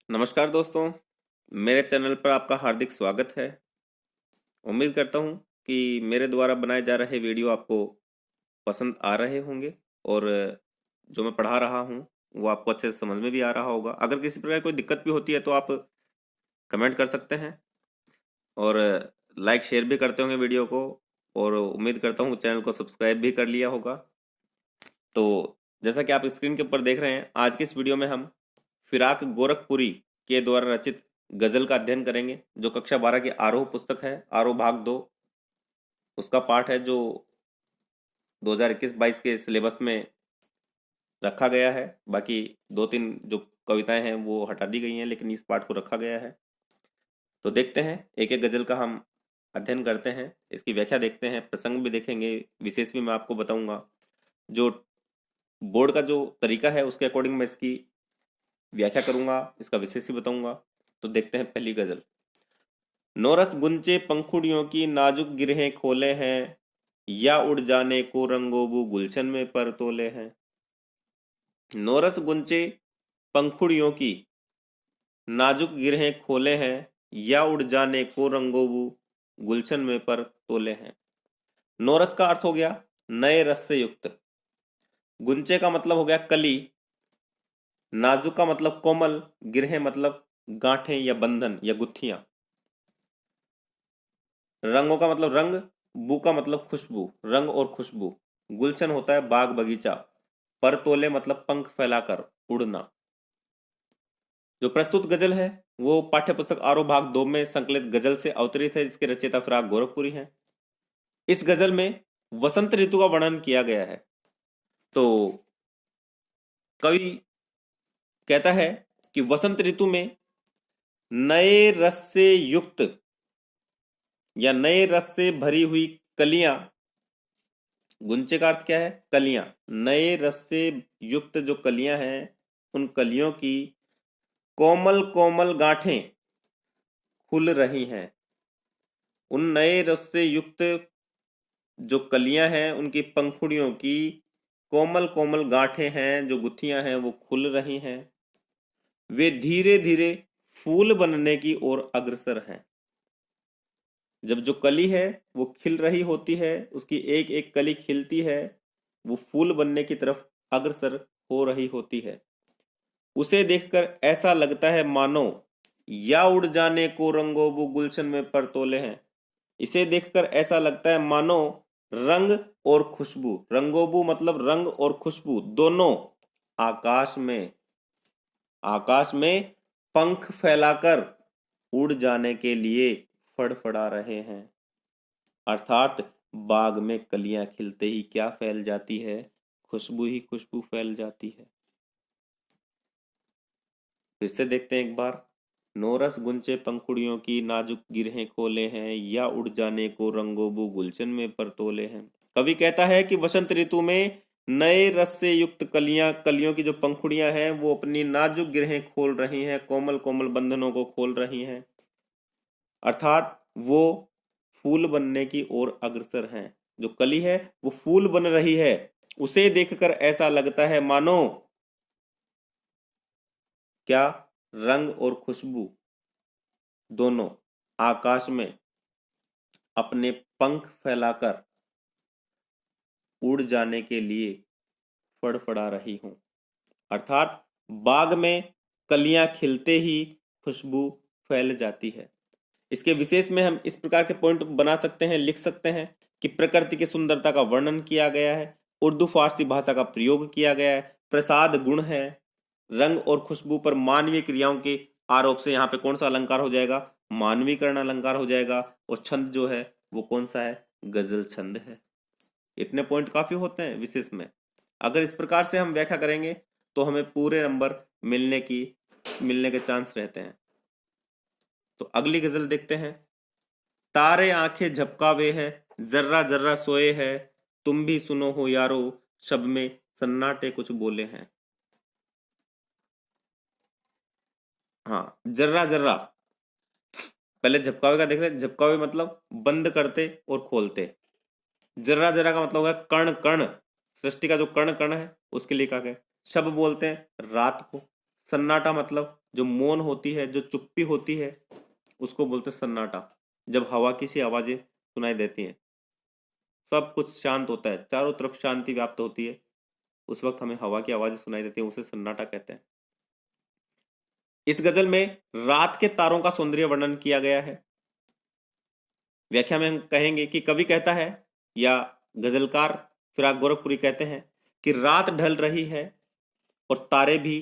नमस्कार दोस्तों, मेरे चैनल पर आपका हार्दिक स्वागत है। उम्मीद करता हूँ कि मेरे द्वारा बनाए जा रहे वीडियो आपको पसंद आ रहे होंगे और जो मैं पढ़ा रहा हूँ वो आपको अच्छे से समझ में भी आ रहा होगा। अगर किसी प्रकार कोई दिक्कत भी होती है तो आप कमेंट कर सकते हैं और लाइक शेयर भी करते होंगे वीडियो को, और उम्मीद करता हूँ चैनल को सब्सक्राइब भी कर लिया होगा। तो जैसा कि आप स्क्रीन के ऊपर देख रहे हैं, आज के इस वीडियो में हम फिराक गोरखपुरी के द्वारा रचित गजल का अध्ययन करेंगे, जो कक्षा 12 की आरोह पुस्तक है। आरोह भाग 2 उसका पाठ है, जो 2021-22 के सिलेबस में रखा गया है। बाकी 2-3 जो कविताएं हैं वो हटा दी गई हैं, लेकिन इस पाठ को रखा गया है। तो देखते हैं, एक एक गजल का हम अध्ययन करते हैं, इसकी व्याख्या देखते हैं, प्रसंग भी देखेंगे, विशेष भी मैं आपको बताऊंगा। जो बोर्ड का जो तरीका है उसके अकॉर्डिंग मैं इसकी व्याख्या करूंगा, इसका विशेष ही बताऊंगा। तो देखते हैं पहली गजल। नौरस गुंचे पंखुड़ियों की नाजुक गिरहें खोले हैं, या उड़ जाने को रंगोबू गुलशन में पर तोले हैं। नौरस गुंचे पंखुड़ियों की नाजुक गिरहें खोले हैं, या उड़ जाने को रंगोबू गुलशन में पर तोले हैं। नौरस का अर्थ हो गया नए रस से युक्त। गुंचे का मतलब हो गया कली। नाजुक का मतलब कोमल। गिरहें मतलब गांठें या बंधन या गुत्थियां। रंगों का मतलब रंग। बू का मतलब खुशबू, रंग और खुशबू। गुलशन होता है बाग बगीचा। पर तोले मतलब पंख फैलाकर उड़ना। जो प्रस्तुत गजल है वो पाठ्य पुस्तक आरोह भाग 2 में संकलित गजल से अवतरित है, जिसके रचयिता फिराक गोरखपुरी हैं। इस गजल में वसंत ऋतु का वर्णन किया गया है। तो कवि कहता है कि वसंत ऋतु में नए रस से युक्त या नए रस से भरी हुई कलियां। गुंचे का अर्थ क्या है? कलियां। नए रस से युक्त जो कलियां हैं, उन कलियों की कोमल कोमल गांठें खुल रही हैं। उन नए रस से युक्त जो कलियां हैं, उनकी पंखुड़ियों की कोमल कोमल गांठें हैं, जो गुत्थियां हैं, वो खुल रही हैं। वे धीरे धीरे फूल बनने की ओर अग्रसर हैं। जब जो कली है वो खिल रही होती है, उसकी एक एक कली खिलती है, वो फूल बनने की तरफ अग्रसर हो रही होती है। उसे देखकर ऐसा लगता है मानो या उड़ जाने को रंगोबू गुलशन में पर तोले हैं। इसे देखकर ऐसा लगता है मानो रंग और खुशबू, रंगोबू मतलब रंग और खुशबू दोनों आकाश में पंख फैलाकर उड़ जाने के लिए फड़फड़ा रहे हैं। अर्थात बाग में कलियां खिलते ही क्या फैल जाती है? खुशबू ही खुशबू फैल जाती है। फिर से देखते हैं एक बार। नौरस गुंचे पंखुड़ियों की नाजुक गिरहें खोले हैं, या उड़ जाने को रंगोबू गुलशन में पर तोले हैं। कवि कहता है कि वसंत ऋतु में नए रस से युक्त कलियों की जो पंखुड़ियां हैं वो अपनी नाजुक गिरहें खोल रही हैं, कोमल कोमल बंधनों को खोल रही हैं। अर्थात वो फूल बनने की ओर अग्रसर हैं। जो कली है वो फूल बन रही है। उसे देखकर ऐसा लगता है मानो क्या? रंग और खुशबू दोनों आकाश में अपने पंख फैलाकर उड़ जाने के लिए फड़फड़ा रही हूं। अर्थात बाग में कलियां खिलते ही खुशबू फैल जाती है। इसके विशेष में हम इस प्रकार के पॉइंट बना सकते हैं, लिख सकते हैं कि प्रकृति की सुंदरता का वर्णन किया गया है, उर्दू फारसी भाषा का प्रयोग किया गया है, प्रसाद गुण है, रंग और खुशबू पर मानवीय क्रियाओं के आरोप से यहाँ पे कौन सा अलंकार हो जाएगा? मानवीकरण अलंकार हो जाएगा। और छंद जो है वो कौन सा है? गजल छंद है। इतने पॉइंट काफी होते हैं विशेष में। अगर इस प्रकार से हम व्याख्या करेंगे तो हमें पूरे नंबर मिलने के चांस रहते हैं। तो अगली गजल देखते हैं। तारे आंखें झपकावे है, जर्रा जर्रा सोए है, तुम भी सुनो हो यारो, शब में सन्नाटे कुछ बोले हैं। हाँ, जर्रा जर्रा। पहले झपकावे का देख रहे। झपकावे मतलब बंद करते और खोलते। जर्रा जर्रा का मतलब होगा कण कण। सृष्टि का जो कण कण है उसके लिए कहा गया। शब बोलते हैं रात को, सन्नाटा मतलब जो मौन होती है, जो चुप्पी होती है, उसको बोलते हैं सन्नाटा। जब हवा की सी आवाजें सुनाई देती हैं, सब कुछ शांत होता है, चारों तरफ शांति व्याप्त होती है, उस वक्त हमें हवा की आवाजें सुनाई देती है, उसे सन्नाटा कहते हैं। इस गजल में रात के तारों का सौंदर्य वर्णन किया गया है। व्याख्या में हम कहेंगे कि कवि कहता है या गजलकार फिराक गोरखपुरी कहते हैं कि रात ढल रही है और तारे भी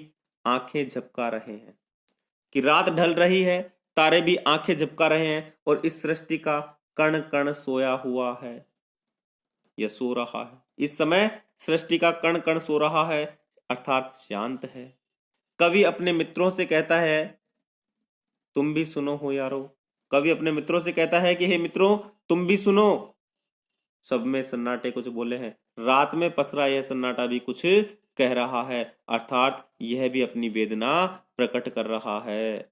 आंखें झपका रहे हैं। कि रात ढल रही है, तारे भी आंखें झपका रहे हैं और इस सृष्टि का कण कण सोया हुआ है या सो रहा है। इस समय सृष्टि का कण कण सो रहा है, अर्थात शांत है। कवि अपने मित्रों से कहता है, तुम भी सुनो हो यारो। कवि अपने मित्रों से कहता है कि हे मित्रों, तुम भी सुनो। सब में सन्नाटे कुछ बोले हैं, रात में पसरा यह सन्नाटा भी कुछ कह रहा है, अर्थात यह भी अपनी वेदना प्रकट कर रहा है।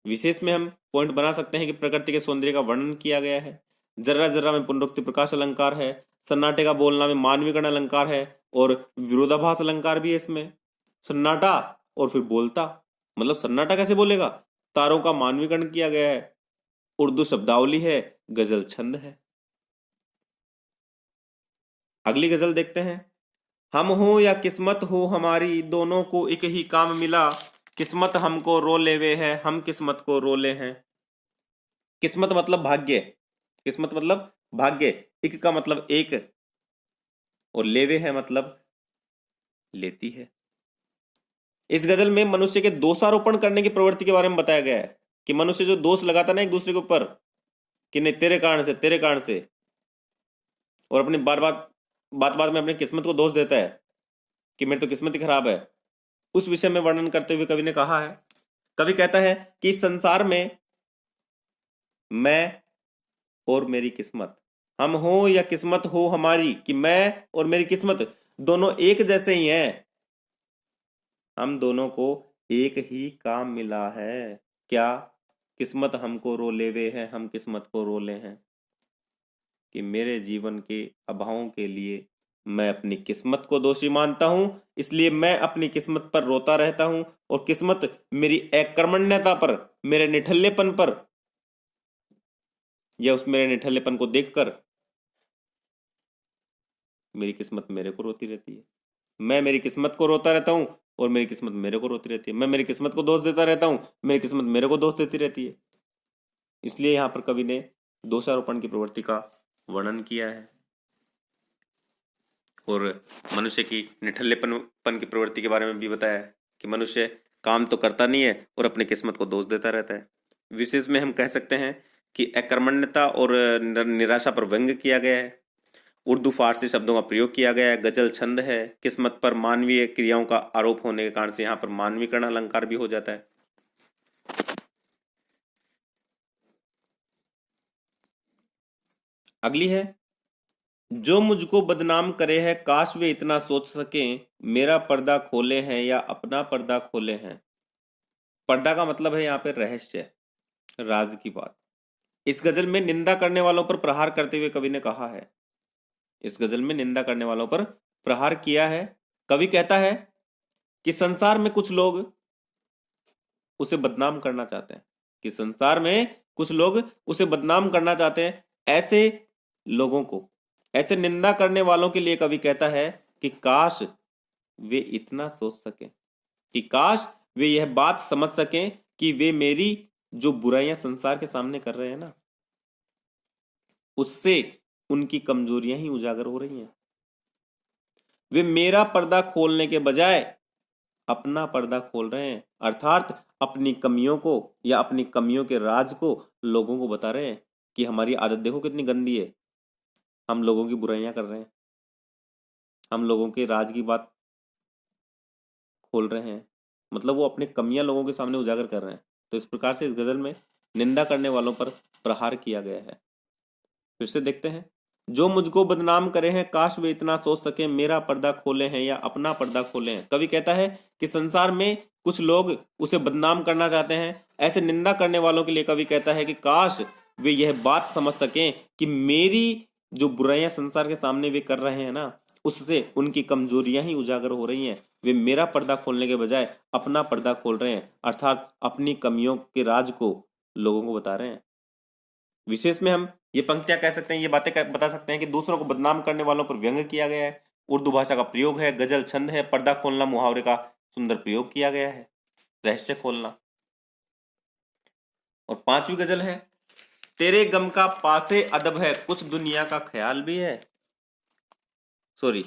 विशेष में हम पॉइंट बना सकते हैं कि प्रकृति के सौंदर्य का वर्णन किया गया है। जर्रा जर्रा में पुनरुक्ति प्रकाश अलंकार है। सन्नाटे का बोलना में मानवीकरण अलंकार है और विरोधाभास अलंकार भी है इसमें। सन्नाटा और फिर बोलता, मतलब सन्नाटा कैसे बोलेगा? तारों का मानवीकरण किया गया है, उर्दू शब्दावली है, गजल छंद है। अगली गजल देखते हैं। हम हो या किस्मत हो हमारी, दोनों को एक ही काम मिला। किस्मत हमको रो लेवे है, हम किस्मत को रोले हैं। किस्मत मतलब भाग्य, किस्मत मतलब भाग्य। एक का मतलब एक और लेवे है मतलब लेती है। इस गजल में मनुष्य के दोषारोपण करने की प्रवृत्ति के बारे में बताया गया है कि मनुष्य जो दोष लगाता ना एक दूसरे के ऊपर कि नहीं तेरे कारण से, तेरे कारण से, और अपनी बार बार बात में अपनी किस्मत को दोष देता है कि मेरी तो किस्मत ही खराब है। उस विषय में वर्णन करते हुए कवि ने कहा है, कवि कहता है कि संसार में मैं और मेरी किस्मत, हम हो या किस्मत हो हमारी, कि मैं और मेरी किस्मत दोनों एक जैसे ही हैं। हम दोनों को एक ही काम मिला है। क्या? किस्मत हमको रो लेवे है, हम किस्मत को रोले हैं। कि मेरे जीवन के अभावों के लिए मैं अपनी किस्मत को दोषी मानता हूं, इसलिए मैं अपनी किस्मत पर रोता रहता हूं और किस्मत मेरी अकर्मण्यता पर, मेरे निठल्लेपन पर, या उस मेरे निठल्लेपन को देखकर मेरी किस्मत मेरे को रोती रहती है। मैं मेरी किस्मत को रोता रहता हूं और मेरी किस्मत मेरे को रोती रहती है। मैं मेरी किस्मत को दोष देता रहता हूं, मेरी किस्मत मेरे को दोष देती रहती है। इसलिए यहां पर कवि ने दोषारोपण की प्रवृत्ति का वर्णन किया है और मनुष्य की निठल्लेपन की प्रवृत्ति के बारे में भी बताया है कि मनुष्य काम तो करता नहीं है और अपनी किस्मत को दोष देता रहता है। विशेष में हम कह सकते हैं कि अकर्मण्यता और निराशा पर व्यंग्य किया गया है। उर्दू फारसी शब्दों का प्रयोग किया गया है। गजल छंद है। किस्मत पर मानवीय क्रियाओं का आरोप होने के कारण से यहाँ पर मानवीकरण अलंकार भी हो जाता है। अगली है, जो मुझको बदनाम करे है, काश वे इतना सोच सके, मेरा पर्दा खोले हैं या अपना पर्दा खोले हैं। पर्दा का मतलब है यहाँ पे रहस्य, राज की बात। इस गजल में निंदा करने वालों पर प्रहार करते हुए कवि ने कहा है, इस गजल में निंदा करने वालों पर प्रहार किया है। कवि कहता है कि संसार में कुछ लोग उसे बदनाम करना चाहते हैं, कि संसार में कुछ लोग उसे बदनाम करना चाहते हैं। ऐसे लोगों को, ऐसे निंदा करने वालों के लिए कवि कहता है कि काश वे इतना सोच सकें, कि काश वे यह बात समझ सकें कि वे मेरी जो बुराइयां संसार के सामने कर रहे हैं ना, उससे उनकी कमजोरियां ही उजागर हो रही हैं। वे मेरा पर्दा खोलने के बजाय अपना पर्दा खोल रहे हैं, अर्थात अपनी कमियों को या अपनी कमियों के राज को लोगों को बता रहे हैं कि हमारी आदत देखो कितनी गंदी है, हम लोगों की बुराइयां कर रहे हैं, हम लोगों के राज की बात खोल रहे हैं, मतलब वो अपनी कमियां लोगों के सामने उजागर कर रहे हैं। तो इस प्रकार से इस गजल में निंदा करने वालों पर प्रहार किया गया है। फिर से देखते हैं, जो मुझको बदनाम करे हैं, काश वे इतना सोच सके, मेरा पर्दा खोले हैं या अपना पर्दा खोले हैं। कवि कहता है कि संसार में कुछ लोग उसे बदनाम करना चाहते हैं। ऐसे निंदा करने वालों के लिए कवि कहता है कि काश वे यह बात समझ सकें कि मेरी जो बुराइयां संसार के सामने वे कर रहे हैं ना, उससे उनकी कमजोरियां ही उजागर हो रही हैं। वे मेरा पर्दा खोलने के बजाय अपना पर्दा खोल रहे हैं, अर्थात अपनी कमियों के राज को लोगों को बता रहे हैं। विशेष में हम ये पंक्तियां कह सकते हैं, ये बातें बता सकते हैं कि दूसरों को बदनाम करने वालों पर व्यंग्य किया गया है, उर्दू भाषा का प्रयोग है, गजल छंद है, पर्दा खोलना मुहावरे का सुंदर प्रयोग किया गया है, रहस्य खोलना। और पांचवी गजल है, तेरे गम का पासे अदब है, कुछ दुनिया का ख्याल भी है। सॉरी,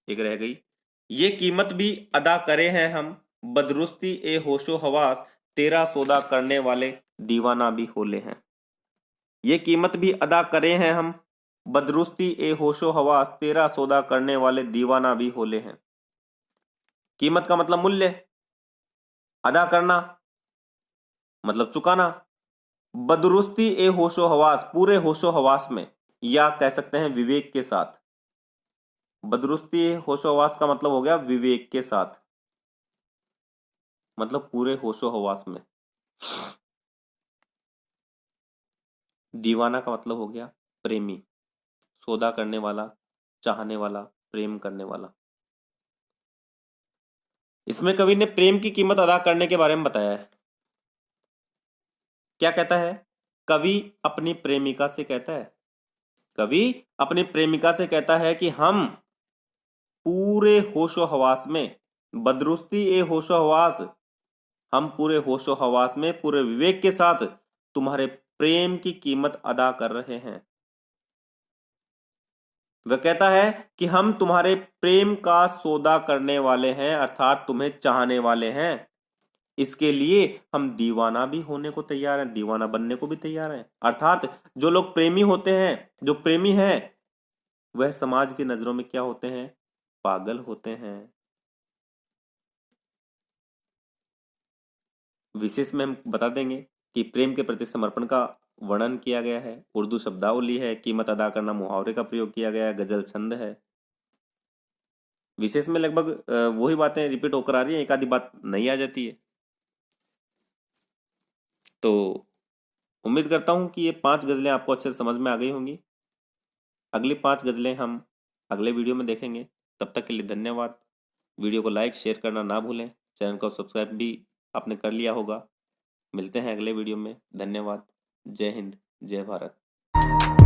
एक रह गई। ये कीमत भी अदा करे हैं हम, बदरुस्ती ए होशो हवास, तेरा सौदा करने वाले दीवाना भी होले हैं। ये कीमत भी अदा करे हैं हम, बदरुस्ती ए होशो हवास, तेरा सौदा करने वाले दीवाना भी होले हैं। कीमत का मतलब मूल्य, अदा करना मतलब चुकाना, बदरुस्ती ए होशो हवास पूरे होशो हवास में, या कह सकते हैं विवेक के साथ। बदरुस्ती ए होशो हवास का मतलब हो गया विवेक के साथ, मतलब पूरे होशो हवास में। दीवाना का मतलब हो गया प्रेमी, सौदा करने वाला, चाहने वाला, प्रेम करने वाला। इसमें कवि ने प्रेम की कीमत अदा करने के बारे में बताया है। क्या कहता है? कवि अपनी प्रेमिका से कहता है, कवि अपनी प्रेमिका से कहता है कि हम पूरे होशो हवास में, बदरुस्ती ए होशो हवास, हम पूरे होशो हवास में पूरे विवेक के साथ तुम्हारे प्रेम की कीमत अदा कर रहे हैं। वह कहता है कि हम तुम्हारे प्रेम का सौदा करने वाले हैं, अर्थात तुम्हें चाहने वाले हैं। इसके लिए हम दीवाना भी होने को तैयार हैं, दीवाना बनने को भी तैयार हैं। अर्थात जो लोग प्रेमी होते हैं, जो प्रेमी हैं, वह समाज की नजरों में क्या होते हैं? पागल होते हैं। विशेष में हम बता देंगे कि प्रेम के प्रति समर्पण का वर्णन किया गया है, उर्दू शब्दावली है, कीमत अदा करना मुहावरे का प्रयोग किया गया है, गजल छंद है। विशेष में लगभग वही बातें रिपीट होकर आ रही हैं, एक आधी बात नहीं आ जाती है। तो उम्मीद करता हूं कि ये 5 गजलें आपको अच्छे से समझ में आ गई होंगी। अगली 5 गजलें हम अगले वीडियो में देखेंगे। तब तक के लिए धन्यवाद। वीडियो को लाइक शेयर करना ना भूलें। चैनल को सब्सक्राइब भी आपने कर लिया होगा। मिलते हैं अगले वीडियो में। धन्यवाद। जय हिंद, जय भारत।